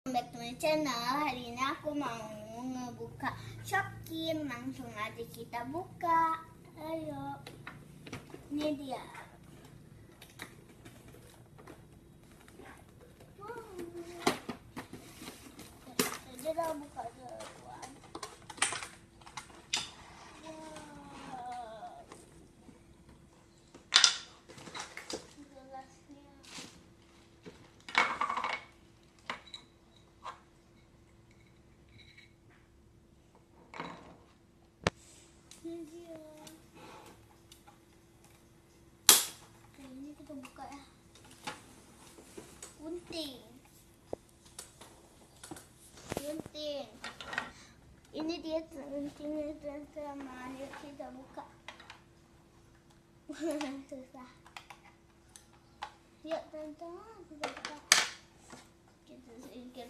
Back to my channel. Hari ini aku mau ngebuka Shopkin. Langsung aja kita buka. Ayo. Ini dia. Jadi kita buka duluan. Gelasnya. Ini dia. Oke, ini kita buka ya. Gunting. Ini dia guntingnya teman-teman. Yuk kita buka. Susah. Yuk teman-teman kita buka. Kita singkir